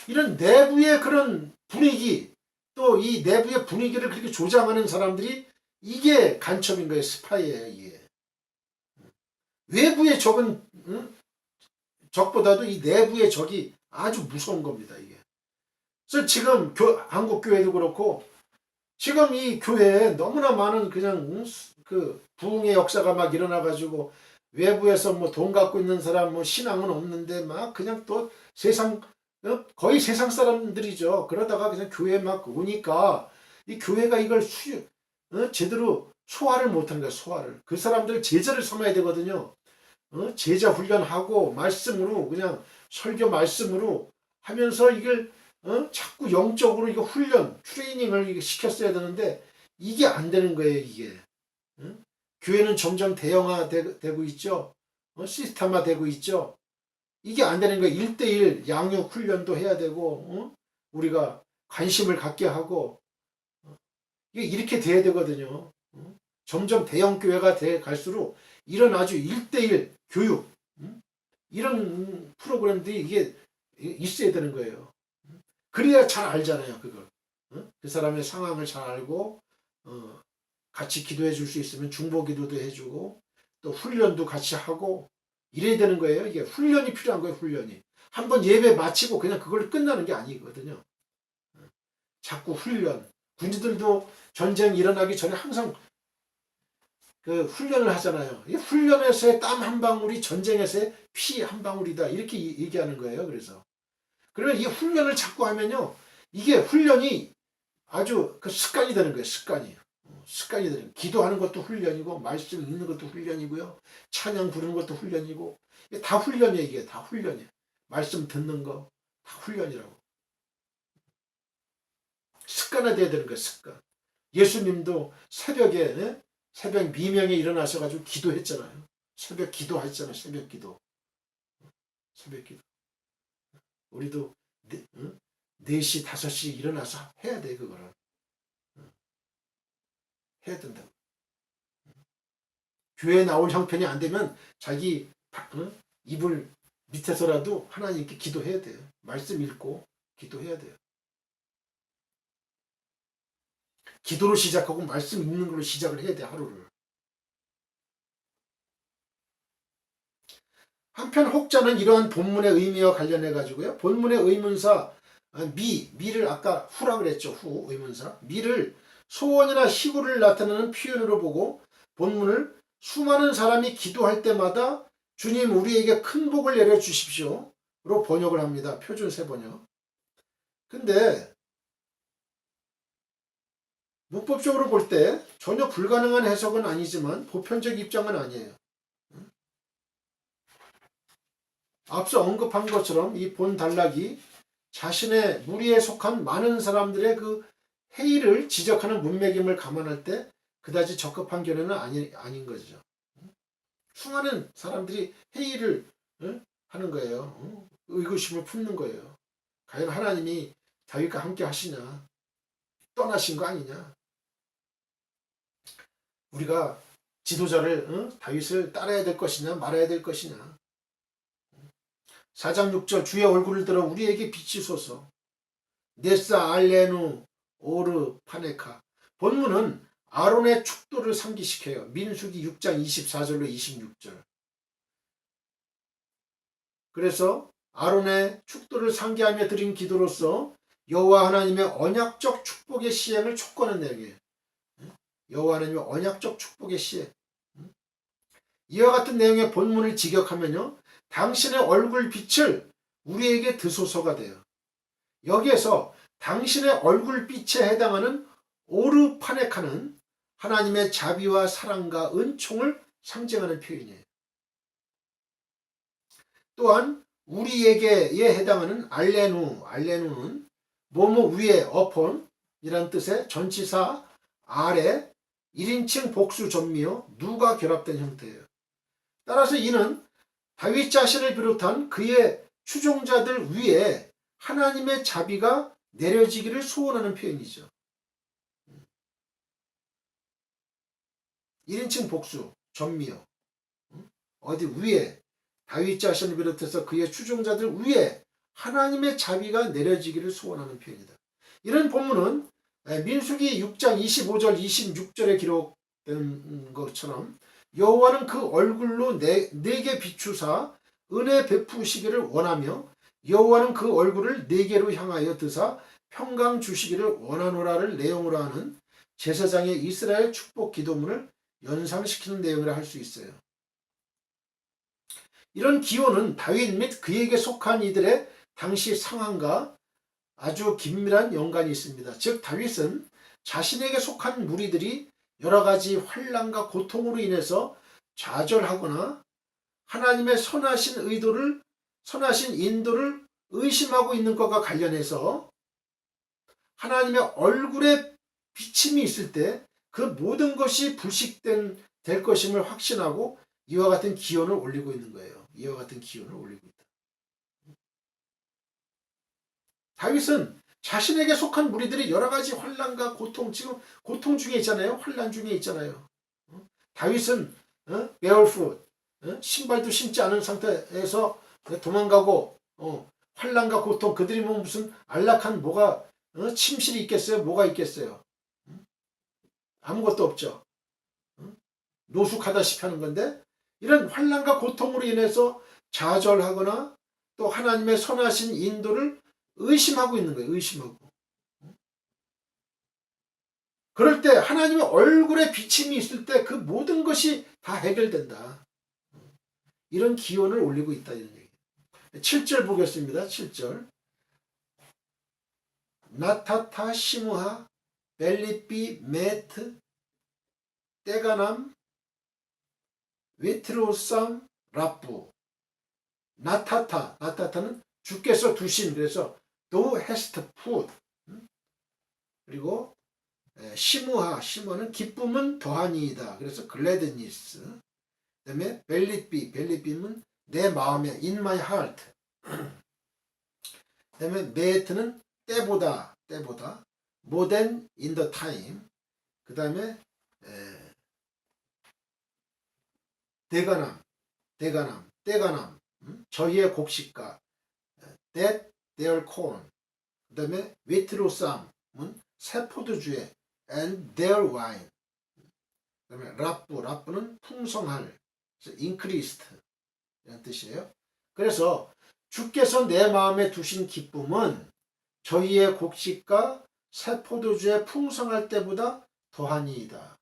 이런 내부의 그런 분위기, 또 이 내부의 분위기를 그렇게 조장하는 사람들이 이게 간첩인 거예요. 스파이예요. 이게. 외부의 적은 적보다도 이 내부의 적이 아주 무서운 겁니다. 이게. 그래서 지금 한국 교회도 그렇고 지금 이 교회에 너무나 많은 그냥 그 부흥의 역사가 막 일어나가지고 외부에서 뭐 돈 갖고 있는 사람 뭐 신앙은 없는데 막 그냥 또 세상 거의 세상 사람들이죠. 그러다가 그냥 교회 막 오니까 이 교회가 이걸 제대로 소화를 못하는 거야. 소화를. 그 사람들 제자를 삼아야 되거든요. 제자 훈련하고 말씀으로 그냥 설교 말씀으로 하면서 이걸 자꾸 영적으로 이거 훈련 트레이닝을 이거 시켰어야 되는데 이게 안 되는 거예요. 이게 교회는 점점 대형화되고 있죠. 시스템화되고 있죠. 이게 안 되는 거예요. 1대1 양육 훈련도 해야 되고 우리가 관심을 갖게 하고 이게 이렇게 돼야 되거든요. 점점 대형 교회가 돼 갈수록 이런 아주 1대1 교육 이런 프로그램들이 이게 있어야 되는 거예요. 그래야 잘 알잖아요. 그걸. 그 사람의 상황을 잘 알고 같이 기도해 줄 수 있으면 중보 기도도 해주고 또 훈련도 같이 하고 이래야 되는 거예요. 이게 훈련이 필요한 거예요. 훈련이. 한번 예배 마치고 그냥 그걸 끝나는 게 아니거든요. 자꾸 훈련. 군인들도 전쟁 일어나기 전에 항상 그 훈련을 하잖아요. 이 훈련에서의 땀 한 방울이 전쟁에서의 피 한 방울이다. 이렇게 얘기하는 거예요. 그래서. 그러면 이 훈련을 자꾸 하면요. 이게 훈련이 아주 그 습관이 되는 거예요. 습관이. 습관이 되는. 기도하는 것도 훈련이고, 말씀 읽는 것도 훈련이고요. 찬양 부르는 것도 훈련이고. 이게 다 훈련이에요. 이게 다 훈련이에요. 말씀 듣는 거 다 훈련이라고. 습관화돼야 되는 거예요. 습관. 예수님도 새벽에 새벽 미명에 일어나셔가지고 기도했잖아요. 새벽 기도하셨잖아요. 새벽 기도. 새벽 기도. 우리도 4시, 5시 일어나서 해야 돼, 그거를. 해야 된다고. 교회에 나올 형편이 안 되면 자기 이불 밑에서라도 하나님께 기도해야 돼요. 말씀 읽고 기도해야 돼요. 기도로 시작하고 말씀 읽는 걸로 시작을 해야 돼, 하루를. 한편 혹자는 이러한 본문의 의미와 관련해 가지고요. 본문의 의문사 미를 아까 후라 그랬죠. 후 의문사. 미를 소원이나 희구를 나타내는 표현으로 보고 본문을 수많은 사람이 기도할 때마다 주님 우리에게 큰 복을 내려 주십시오로 번역을 합니다. 표준 세번역. 근데 문법적으로 볼 때 전혀 불가능한 해석은 아니지만 보편적 입장은 아니에요. 앞서 언급한 것처럼 이 본 단락이 자신의 무리에 속한 많은 사람들의 그 회의를 지적하는 문맥임을 감안할 때 그다지 적합한 견해는 아닌 거죠. 수많은 사람들이 회의를 하는 거예요. 의구심을 품는 거예요. 과연 하나님이 다윗과 함께 하시냐? 떠나신 거 아니냐? 우리가 지도자를 다윗을 따라야 될 것이냐 말아야 될 것이냐? 4장 6절 주의 얼굴을 들어 우리에게 비치소서. 네사 알레누 오르 파네카. 본문은 아론의 축도를 상기시켜요. 민수기 6장 24절로 26절. 그래서 아론의 축도를 상기하며 드린 기도로서 여호와 하나님의 언약적 축복의 시행을 촉구하는 내용이에요. 여호와 하나님의 언약적 축복의 시행. 이와 같은 내용의 본문을 직역하면요. 당신의 얼굴 빛을 우리에게 드소서가 돼요. 여기에서 당신의 얼굴빛에 해당하는 오르파네카는 하나님의 자비와 사랑과 은총을 상징하는 표현이에요. 또한 우리에게에 해당하는 알레누는 뭐뭐 위에 어폰이란 뜻의 전치사 아래 1인칭 복수 전미어 누가 결합된 형태예요. 따라서 이는 다윗 자신을 비롯한 그의 추종자들 위에 하나님의 자비가 내려지기를 소원하는 표현이죠. 1인칭 복수, 전미어. 어디 위에 다윗 자신을 비롯해서 그의 추종자들 위에 하나님의 자비가 내려지기를 소원하는 표현이다. 이런 본문은 민수기 6장 25절 26절에 기록된 것처럼 여호와는 그 얼굴로 내게 비추사 은혜 베푸시기를 원하며 여호와는 그 얼굴을 내게로 향하여 드사 평강 주시기를 원하노라를 내용으로 하는 제사장의 이스라엘 축복 기도문을 연상시키는 내용이라 할 수 있어요. 이런 기호는 다윗 및 그에게 속한 이들의 당시 상황과 아주 긴밀한 연관이 있습니다. 즉 다윗은 자신에게 속한 무리들이 여러 가지 환난과 고통으로 인해서 좌절하거나 하나님의 선하신 인도를 의심하고 있는 것과 관련해서 하나님의 얼굴에 비침이 있을 때 그 모든 것이 불식될 것임을 확신하고 이와 같은 기원을 올리고 있는 거예요. 이와 같은 기원을 올리고 있다. 다윗은 자신에게 속한 무리들이 여러 가지 환난과 고통, 지금 고통 중에 있잖아요. 환난 중에 있잖아요. 다윗은 베어풋 신발도 신지 않은 상태에서 도망가고 환난과 고통, 그들이 뭐 무슨 안락한 뭐가 침실이 있겠어요? 뭐가 있겠어요? 아무것도 없죠. 노숙하다시피 하는 건데 이런 환난과 고통으로 인해서 좌절하거나 또 하나님의 선하신 인도를 의심하고 있는 거예요. 의심하고. 그럴 때 하나님의 얼굴에 비침이 있을 때 그 모든 것이 다 해결된다. 이런 기원을 올리고 있다. 이런 얘기. 7절 보겠습니다. 7절. 나타타 시무하 벨리비 메트 떼가남 웨트로삼 라뿌. 나타타는 주께서 두신, 그래서 thou hast put. 그리고 시무하는 기쁨은 더하니이다. 그래서 gladness. 그 다음에 벨리비는 내 마음에 in my heart. 그 다음에 메트는 때보다 more than in the time. 그 다음에 대가남 저희의 곡식과 that their corn. 그 다음에 위트로쌈은 새 포도주에 and their wine. 그 다음에 라뿌는 풍성할, increased 이런 뜻이에요. 그래서 주께서 내 마음에 두신 기쁨은 저희의 곡식과 새 포도주에 풍성할 때보다 더하니이다.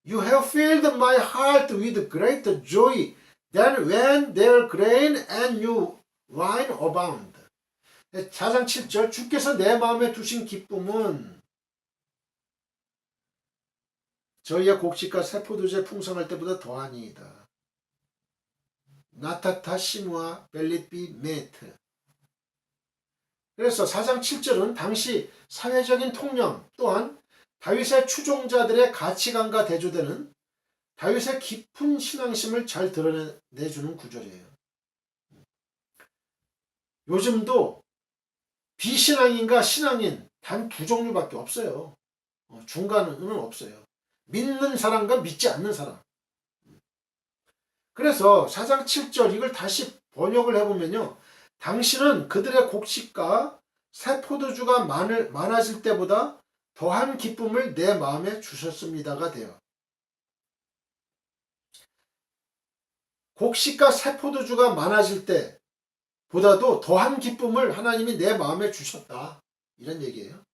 You have filled my heart with great joy than when their grain and new wine abound. 4장 7절 주께서 내 마음에 두신 기쁨은 저희의 곡식과 새 포도주에 풍성할 때보다 더하니이다. 나타타 시무아 벨리비 메트. 그래서 4장 7절은 당시 사회적인 통념 또한 다윗의 추종자들의 가치관과 대조되는 다윗의 깊은 신앙심을 잘 드러내주는 구절이에요. 요즘도 비신앙인과 신앙인 단 두 종류밖에 없어요. 중간은 없어요. 믿는 사람과 믿지 않는 사람. 그래서 4장 7절 이걸 다시 번역을 해보면요. 당신은 그들의 곡식과 새 포도주가 많아질 때보다 더한 기쁨을 내 마음에 주셨습니다가 돼요. 곡식과 새 포도주가 많아질 때보다도 더한 기쁨을 하나님이 내 마음에 주셨다. 이런 얘기예요.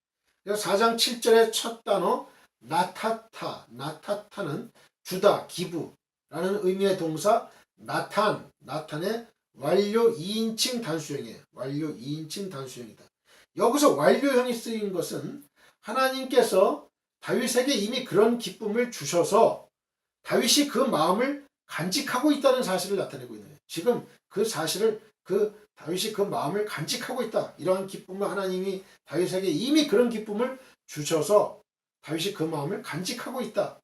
그래서 4장 7절의 첫 단어 나타타는 주다, 기부라는 의미의 동사 나탄의 완료 2인칭 단수형이에요. 완료 2인칭 단수형이다. 여기서 완료형이 쓰인 것은 하나님께서 다윗에게 이미 그런 기쁨을 주셔서 다윗이 그 마음을 간직하고 있다는 사실을 나타내고 있는 거예요. 지금 그 사실을 다윗이 그 마음을 간직하고 있다. 이러한 기쁨을 하나님이 다윗에게 이미 그런 기쁨을 주셔서 다윗이 그 마음을 간직하고 있다.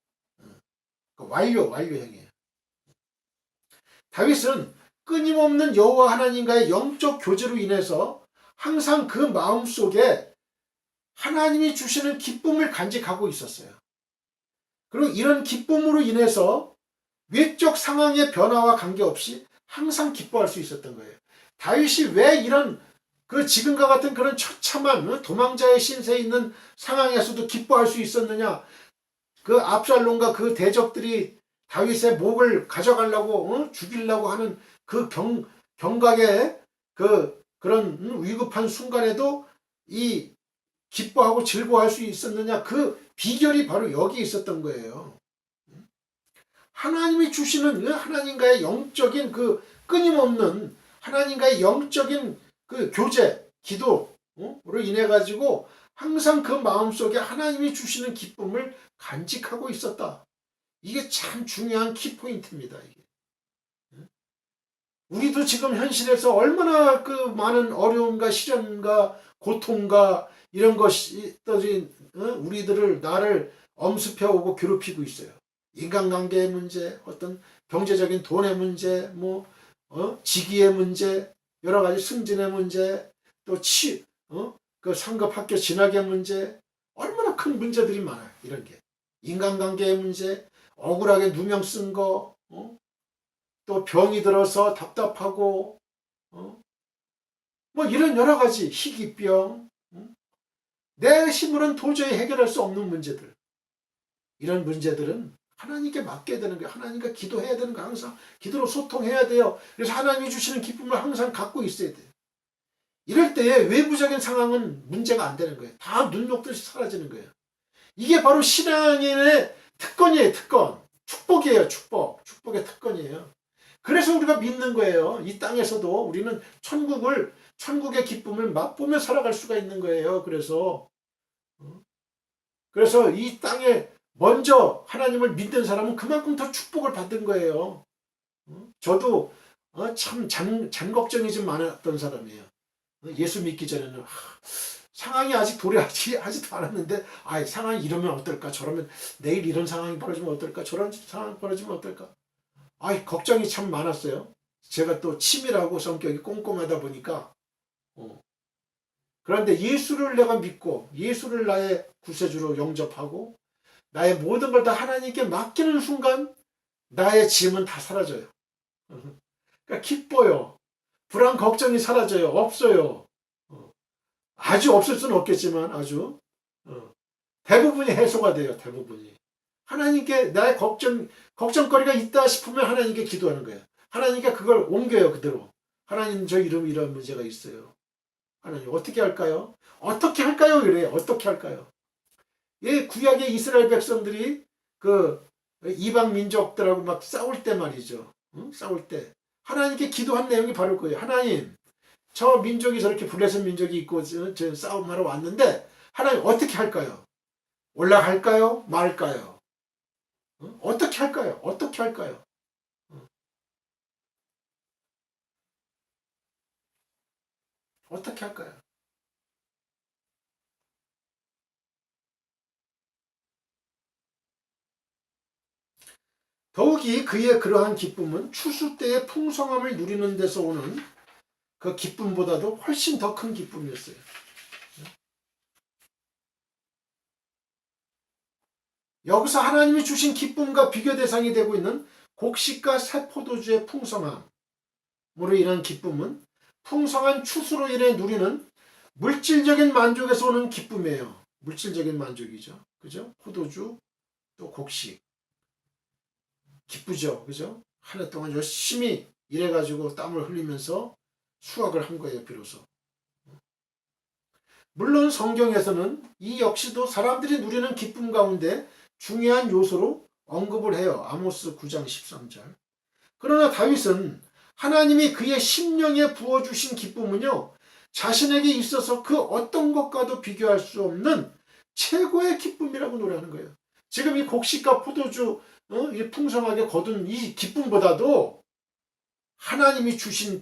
완료형이에요. 다윗은 끊임없는 여호와 하나님과의 영적 교제로 인해서 항상 그 마음속에 하나님이 주시는 기쁨을 간직하고 있었어요. 그리고 이런 기쁨으로 인해서 외적 상황의 변화와 관계없이 항상 기뻐할 수 있었던 거예요. 다윗이 왜 이런 그 지금과 같은 그런 처참한 도망자의 신세에 있는 상황에서도 기뻐할 수 있었느냐? 그 압살롬과 그 대적들이 다윗의 목을 가져가려고 죽이려고 하는 그 경각의 그런 위급한 순간에도 이 기뻐하고 즐거워할 수 있었느냐? 그 비결이 바로 여기 있었던 거예요. 하나님이 주시는 하나님과의 영적인 그 끊임없는 하나님과의 영적인 그 교제, 기도로 인해 가지고 항상 그 마음속에 하나님이 주시는 기쁨을 간직하고 있었다. 이게 참 중요한 키포인트입니다. 이게. 우리도 지금 현실에서 얼마나 그 많은 어려움과 시련과 고통과 이런 것이 우리들을 나를 엄습해오고 괴롭히고 있어요. 인간관계의 문제, 어떤 경제적인 돈의 문제, 직위의 문제, 여러 가지 승진의 문제, 또 그 상급 학교 진학의 문제, 얼마나 큰 문제들이 많아요. 이런 게 인간관계의 문제, 억울하게 누명 쓴 거, 또 병이 들어서 답답하고, 이런 여러 가지 희귀병, 내 힘으로는 도저히 해결할 수 없는 문제들. 이런 문제들은 하나님께 맡겨야 되는 거예요. 하나님과 기도해야 되는 거 항상 기도로 소통해야 돼요. 그래서 하나님이 주시는 기쁨을 항상 갖고 있어야 돼요. 이럴 때에 외부적인 상황은 문제가 안 되는 거예요. 다 눈 녹듯이 사라지는 거예요. 이게 바로 신앙인의 특권이에요. 특권. 축복이에요. 축복. 축복의 특권이에요. 그래서 우리가 믿는 거예요. 이 땅에서도 우리는 천국의 기쁨을 맛보며 살아갈 수가 있는 거예요. 그래서 이 땅에 먼저 하나님을 믿는 사람은 그만큼 더 축복을 받은 거예요. 저도 참 걱정이 좀 많았던 사람이에요. 예수 믿기 전에는 상황이 아직 도래하지도 않았는데 상황이 이러면 어떨까, 저러면 내일 이런 상황이 벌어지면 어떨까, 저런 상황이 벌어지면 어떨까, 걱정이 참 많았어요. 제가 또 치밀하고 성격이 꼼꼼하다 보니까. 그런데 예수를 내가 믿고 예수를 나의 구세주로 영접하고 나의 모든 걸 다 하나님께 맡기는 순간 나의 짐은 다 사라져요. 그러니까 기뻐요. 불안 걱정이 사라져요. 없어요. 아주 없을 수는 없겠지만 아주 대부분이 해소가 돼요. 대부분이. 하나님께 나의 걱정거리가 있다 싶으면 하나님께 기도하는 거예요. 하나님께 그걸 옮겨요. 그대로. 하나님, 저 이런 문제가 있어요. 하나님 어떻게 할까요? 어떻게 할까요? 그래요. 어떻게 할까요? 예, 구약의 이스라엘 백성들이 그 이방 민족들하고 막 싸울 때 말이죠. 싸울 때 하나님께 기도한 내용이 바로 그거예요. 하나님, 저 민족이 저렇게 블레셋 민족이 있고 저 싸움하러 왔는데 하나님 어떻게 할까요? 올라갈까요? 말까요? 어떻게 할까요? 어떻게 할까요? 어떻게 할까요? 더욱이 그의 그러한 기쁨은 추수 때의 풍성함을 누리는 데서 오는 그 기쁨보다도 훨씬 더 큰 기쁨이었어요. 여기서 하나님이 주신 기쁨과 비교 대상이 되고 있는 곡식과 새 포도주의 풍성함으로 인한 기쁨은 풍성한 추수로 인해 누리는 물질적인 만족에서 오는 기쁨이에요. 물질적인 만족이죠. 그죠? 포도주, 또 곡식. 기쁘죠. 그죠? 한 해 동안 열심히 일해가지고 땀을 흘리면서 수확을 한 거예요. 비로소. 물론 성경에서는 이 역시도 사람들이 누리는 기쁨 가운데 중요한 요소로 언급을 해요. 아모스 9장 13절. 그러나 다윗은 하나님이 그의 심령에 부어주신 기쁨은요, 자신에게 있어서 그 어떤 것과도 비교할 수 없는 최고의 기쁨이라고 노래하는 거예요. 지금 이 곡식과 포도주 이 풍성하게 거둔 이 기쁨보다도 하나님이 주신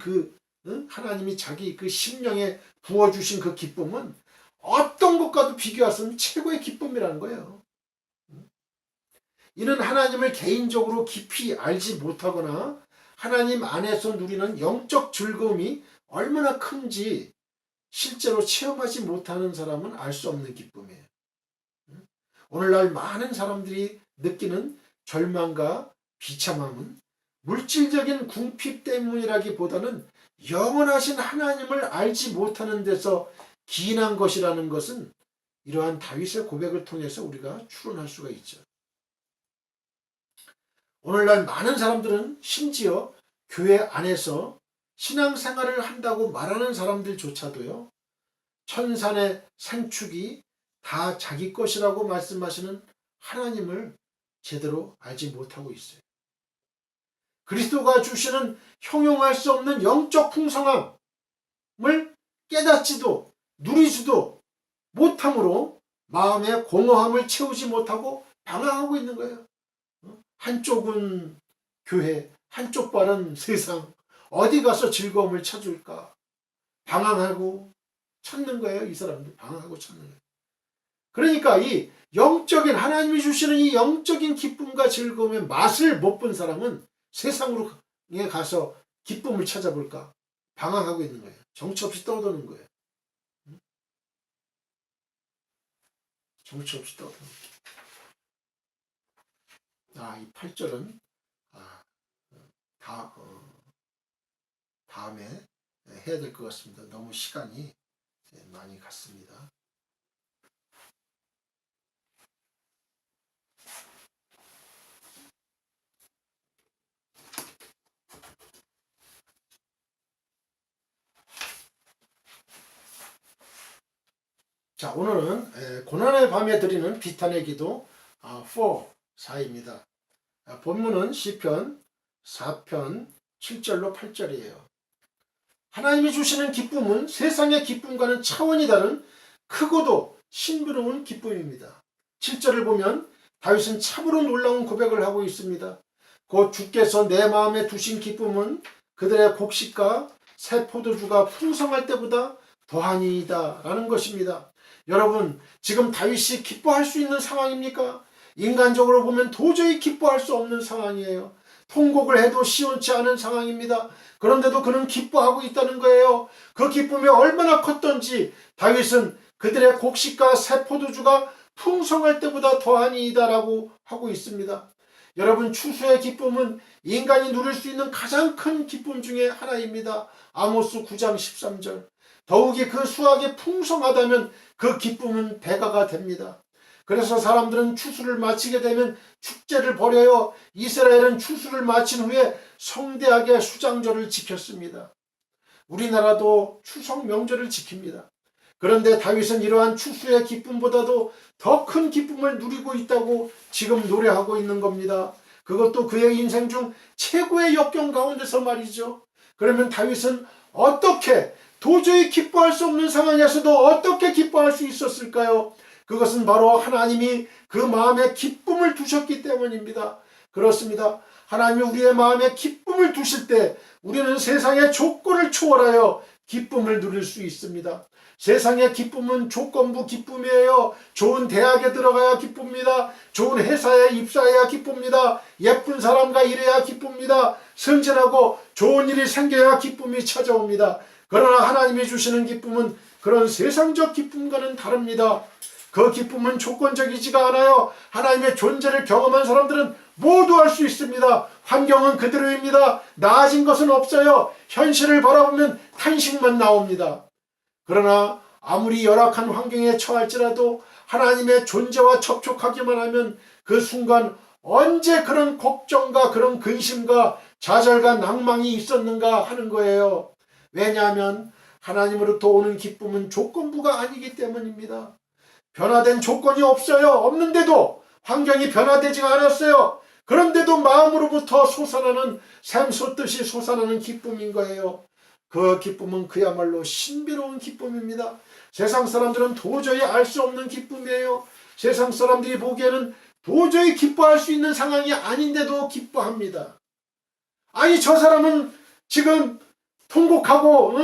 하나님이 자기 그 심령에 부어주신 그 기쁨은 어떤 것과도 비교할 수 없는 최고의 기쁨이라는 거예요. 이는 하나님을 개인적으로 깊이 알지 못하거나 하나님 안에서 누리는 영적 즐거움이 얼마나 큰지 실제로 체험하지 못하는 사람은 알 수 없는 기쁨이에요. 오늘날 많은 사람들이 느끼는 절망과 비참함은 물질적인 궁핍 때문이라기보다는 영원하신 하나님을 알지 못하는 데서 기인한 것이라는 것은 이러한 다윗의 고백을 통해서 우리가 추론할 수가 있죠. 오늘날 많은 사람들은 심지어 교회 안에서 신앙생활을 한다고 말하는 사람들조차도요, 천산의 생축이 다 자기 것이라고 말씀하시는 하나님을 제대로 알지 못하고 있어요. 그리스도가 주시는 형용할 수 없는 영적 풍성함을 깨닫지도 누리지도 못함으로 마음의 공허함을 채우지 못하고 방황하고 있는 거예요. 한쪽은 교회, 한쪽 발은 세상, 어디 가서 즐거움을 찾을까 방황하고 찾는 거예요. 이 사람들 방황하고 찾는 거예요. 그러니까 이 영적인 하나님이 주시는 이 영적인 기쁨과 즐거움의 맛을 못 본 사람은 세상으로 가서 기쁨을 찾아볼까 방황하고 있는 거예요. 정처 없이 떠도는 거예요. 정처 없이 떠도는 거예요. 이 8절은 다음에 해야 될 것 같습니다. 너무 시간이 많이 갔습니다. 자, 오늘은 고난의 밤에 드리는 비탄의 기도 4입니다. 본문은 시편 4편 7절로 8절이에요. 하나님이 주시는 기쁨은 세상의 기쁨과는 차원이 다른 크고도 신비로운 기쁨입니다. 7절을 보면 다윗은 참으로 놀라운 고백을 하고 있습니다. 곧 주께서 내 마음에 두신 기쁨은 그들의 곡식과 새 포도주가 풍성할 때보다 더하니이다 라는 것입니다. 여러분, 지금 다윗이 기뻐할 수 있는 상황입니까? 인간적으로 보면 도저히 기뻐할 수 없는 상황이에요. 통곡을 해도 시원치 않은 상황입니다. 그런데도 그는 기뻐하고 있다는 거예요. 그 기쁨이 얼마나 컸던지 다윗은 그들의 곡식과 새 포도주가 풍성할 때보다 더하니이다 라고 하고 있습니다. 여러분, 추수의 기쁨은 인간이 누릴 수 있는 가장 큰 기쁨 중에 하나입니다. 아모스 9장 13절. 더욱이 그 수확이 풍성하다면 그 기쁨은 배가가 됩니다. 그래서 사람들은 추수를 마치게 되면 축제를 벌여요. 이스라엘은 추수를 마친 후에 성대하게 수장절을 지켰습니다. 우리나라도 추석 명절을 지킵니다. 그런데 다윗은 이러한 추수의 기쁨보다도 더 큰 기쁨을 누리고 있다고 지금 노래하고 있는 겁니다. 그것도 그의 인생 중 최고의 역경 가운데서 말이죠. 그러면 다윗은 어떻게 도저히 기뻐할 수 없는 상황에서도 어떻게 기뻐할 수 있었을까요? 그것은 바로 하나님이 그 마음에 기쁨을 두셨기 때문입니다. 그렇습니다. 하나님이 우리의 마음에 기쁨을 두실 때 우리는 세상의 조건을 초월하여 기쁨을 누릴 수 있습니다. 세상의 기쁨은 조건부 기쁨이에요. 좋은 대학에 들어가야 기쁩니다. 좋은 회사에 입사해야 기쁩니다. 예쁜 사람과 일해야 기쁩니다. 승진하고 좋은 일이 생겨야 기쁨이 찾아옵니다. 그러나 하나님이 주시는 기쁨은 그런 세상적 기쁨과는 다릅니다. 그 기쁨은 조건적이지가 않아요. 하나님의 존재를 경험한 사람들은 모두 할 수 있습니다. 환경은 그대로입니다. 나아진 것은 없어요. 현실을 바라보면 탄식만 나옵니다. 그러나 아무리 열악한 환경에 처할지라도 하나님의 존재와 접촉하기만 하면 그 순간 언제 그런 걱정과 그런 근심과 좌절과 낭망이 있었는가 하는 거예요. 왜냐하면 하나님으로부터 오는 기쁨은 조건부가 아니기 때문입니다. 변화된 조건이 없어요. 없는데도 환경이 변화되지가 않았어요. 그런데도 마음으로부터 솟아나는 샘솟듯이 솟아나는 기쁨인 거예요. 그 기쁨은 그야말로 신비로운 기쁨입니다. 세상 사람들은 도저히 알 수 없는 기쁨이에요. 세상 사람들이 보기에는 도저히 기뻐할 수 있는 상황이 아닌데도 기뻐합니다. 아니, 저 사람은 지금 통곡하고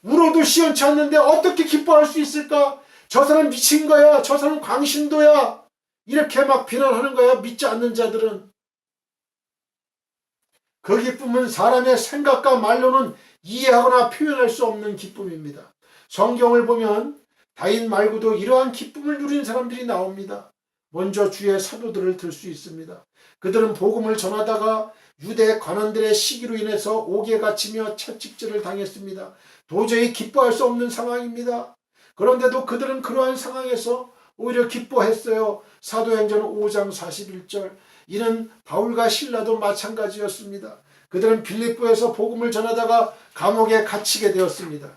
울어도 시원치 않는데 어떻게 기뻐할 수 있을까? 저 사람 미친 거야. 저 사람 광신도야. 이렇게 막 비난하는 거야. 믿지 않는 자들은. 그 기쁨은 사람의 생각과 말로는 이해하거나 표현할 수 없는 기쁨입니다. 성경을 보면 다윗 말고도 이러한 기쁨을 누린 사람들이 나옵니다. 먼저 주의 사도들을 들 수 있습니다. 그들은 복음을 전하다가 유대 관원들의 시기로 인해서 옥에 갇히며 채찍질을 당했습니다. 도저히 기뻐할 수 없는 상황입니다. 그런데도 그들은 그러한 상황에서 오히려 기뻐했어요. 사도행전 5장 41절. 이는 바울과 실라도 마찬가지였습니다. 그들은 빌립보에서 복음을 전하다가 감옥에 갇히게 되었습니다.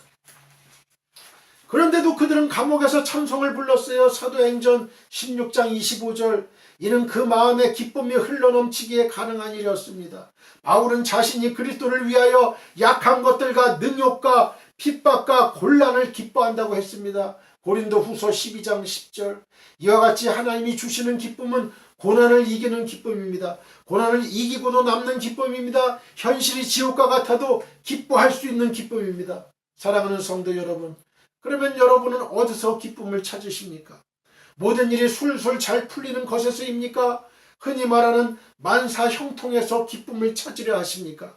그런데도 그들은 감옥에서 찬송을 불렀어요. 사도행전 16장 25절. 이는 그 마음의 기쁨이 흘러넘치기에 가능한 일이었습니다. 바울은 자신이 그리스도를 위하여 약한 것들과 능욕과 핍박과 곤란을 기뻐한다고 했습니다. 고린도 후서 12장 10절. 이와 같이 하나님이 주시는 기쁨은 고난을 이기는 기쁨입니다. 고난을 이기고도 남는 기쁨입니다. 현실이 지옥과 같아도 기뻐할 수 있는 기쁨입니다. 사랑하는 성도 여러분, 그러면 여러분은 어디서 기쁨을 찾으십니까? 모든 일이 술술 잘 풀리는 것에서입니까? 흔히 말하는 만사 형통에서 기쁨을 찾으려 하십니까?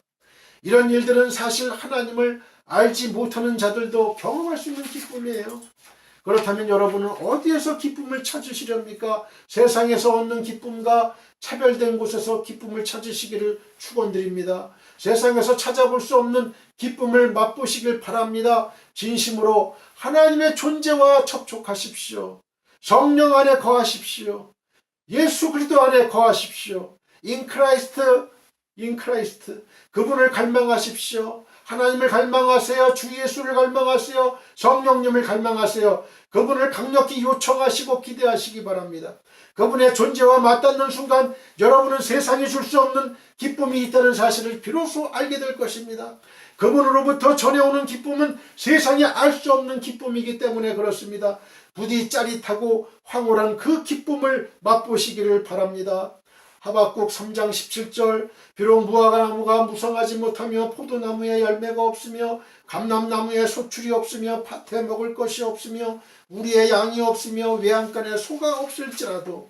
이런 일들은 사실 하나님을 알지 못하는 자들도 경험할 수 있는 기쁨이에요. 그렇다면 여러분은 어디에서 기쁨을 찾으시렵니까? 세상에서 얻는 기쁨과 차별된 곳에서 기쁨을 찾으시기를 축원드립니다. 세상에서 찾아볼 수 없는 기쁨을 맛보시길 바랍니다. 진심으로 하나님의 존재와 접촉하십시오. 성령 안에 거하십시오. 예수 그리스도 안에 거하십시오. In Christ, 그분을 갈망하십시오. 하나님을 갈망하세요. 주 예수를 갈망하세요. 성령님을 갈망하세요. 그분을 강력히 요청하시고 기대하시기 바랍니다. 그분의 존재와 맞닿는 순간 여러분은 세상이 줄 수 없는 기쁨이 있다는 사실을 비로소 알게 될 것입니다. 그분으로부터 전해오는 기쁨은 세상에 알 수 없는 기쁨이기 때문에 그렇습니다. 부디 짜릿하고 황홀한 그 기쁨을 맛보시기를 바랍니다. 하박국 3장 17절. 비록 무화과나무가 무성하지 못하며 포도나무에 열매가 없으며 감람나무에 소출이 없으며 밭에 먹을 것이 없으며 우리의 양이 없으며 외양간에 소가 없을지라도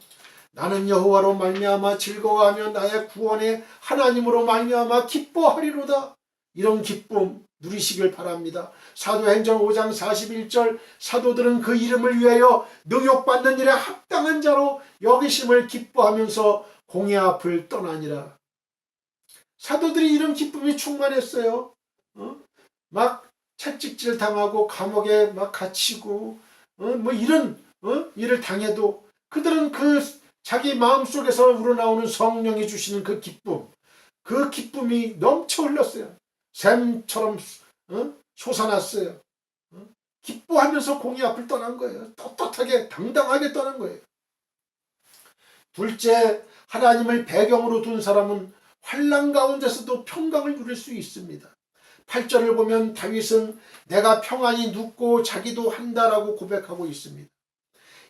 나는 여호와로 말미암아 즐거워하며 나의 구원의 하나님으로 말미암아 기뻐하리로다. 이런 기쁨 누리시길 바랍니다. 사도행전 5장 41절. 사도들은 그 이름을 위하여 능욕받는 일에 합당한 자로 여기심을 기뻐하면서 공의 앞을 떠나니라. 사도들이 이런 기쁨이 충만했어요. 막 채찍질 당하고 감옥에 막 갇히고 이런 일을 당해도 그들은 그 자기 마음속에서 우러나오는 성령이 주시는 그 기쁨이 넘쳐 흘렀어요. 샘처럼 솟아났어요. 기뻐하면서 공의 앞을 떠난 거예요. 떳떳하게 당당하게 떠난 거예요. 둘째, 하나님을 배경으로 둔 사람은 환난 가운데서도 평강을 누릴 수 있습니다. 8절을 보면 다윗은 내가 평안히 눕고 자기도 한다라고 고백하고 있습니다.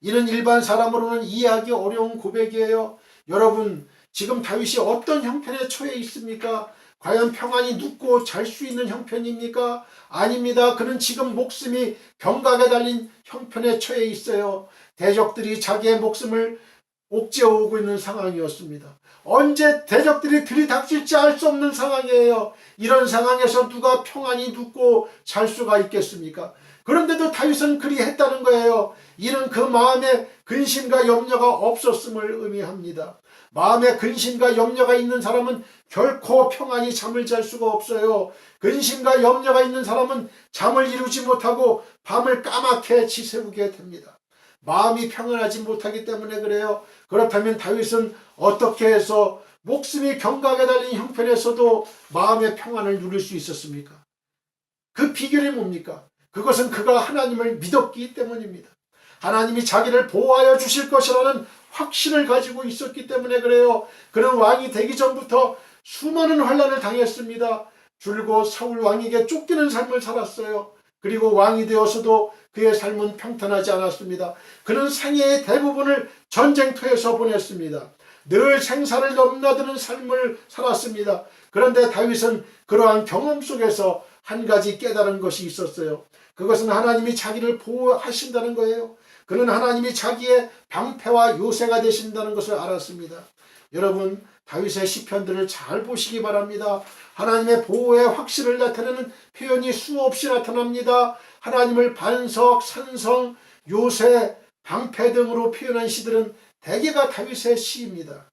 이는 일반 사람으로는 이해하기 어려운 고백이에요. 여러분, 지금 다윗이 어떤 형편에 처해 있습니까? 과연 평안히 눕고 잘 수 있는 형편입니까? 아닙니다. 그는 지금 목숨이 경각에 달린 형편에 처해 있어요. 대적들이 자기의 목숨을 옥죄어오고 있는 상황이었습니다. 언제 대적들이 들이닥칠지 알 수 없는 상황이에요. 이런 상황에서 누가 평안히 눕고 잘 수가 있겠습니까? 그런데도 다윗은 그리했다는 거예요. 이는 그 마음에 근심과 염려가 없었음을 의미합니다. 마음에 근심과 염려가 있는 사람은 결코 평안히 잠을 잘 수가 없어요. 근심과 염려가 있는 사람은 잠을 이루지 못하고 밤을 까맣게 지새우게 됩니다. 마음이 평안하지 못하기 때문에 그래요. 그렇다면 다윗은 어떻게 해서 목숨이 경각에 달린 형편에서도 마음의 평안을 누릴 수 있었습니까? 그 비결이 뭡니까? 그것은 그가 하나님을 믿었기 때문입니다. 하나님이 자기를 보호하여 주실 것이라는 확신을 가지고 있었기 때문에 그래요. 그는 왕이 되기 전부터 수많은 환난을 당했습니다. 줄곧 사울 왕에게 쫓기는 삶을 살았어요. 그리고 왕이 되어서도 그의 삶은 평탄하지 않았습니다. 그는 생애의 대부분을 전쟁터에서 보냈습니다. 늘 생사를 넘나드는 삶을 살았습니다. 그런데 다윗은 그러한 경험 속에서 한 가지 깨달은 것이 있었어요. 그것은 하나님이 자기를 보호하신다는 거예요. 그는 하나님이 자기의 방패와 요새가 되신다는 것을 알았습니다. 여러분, 다윗의 시편들을 잘 보시기 바랍니다. 하나님의 보호의 확신을 나타내는 표현이 수없이 나타납니다. 하나님을 반석, 산성, 요새, 방패 등으로 표현한 시들은 대개가 다윗의 시입니다.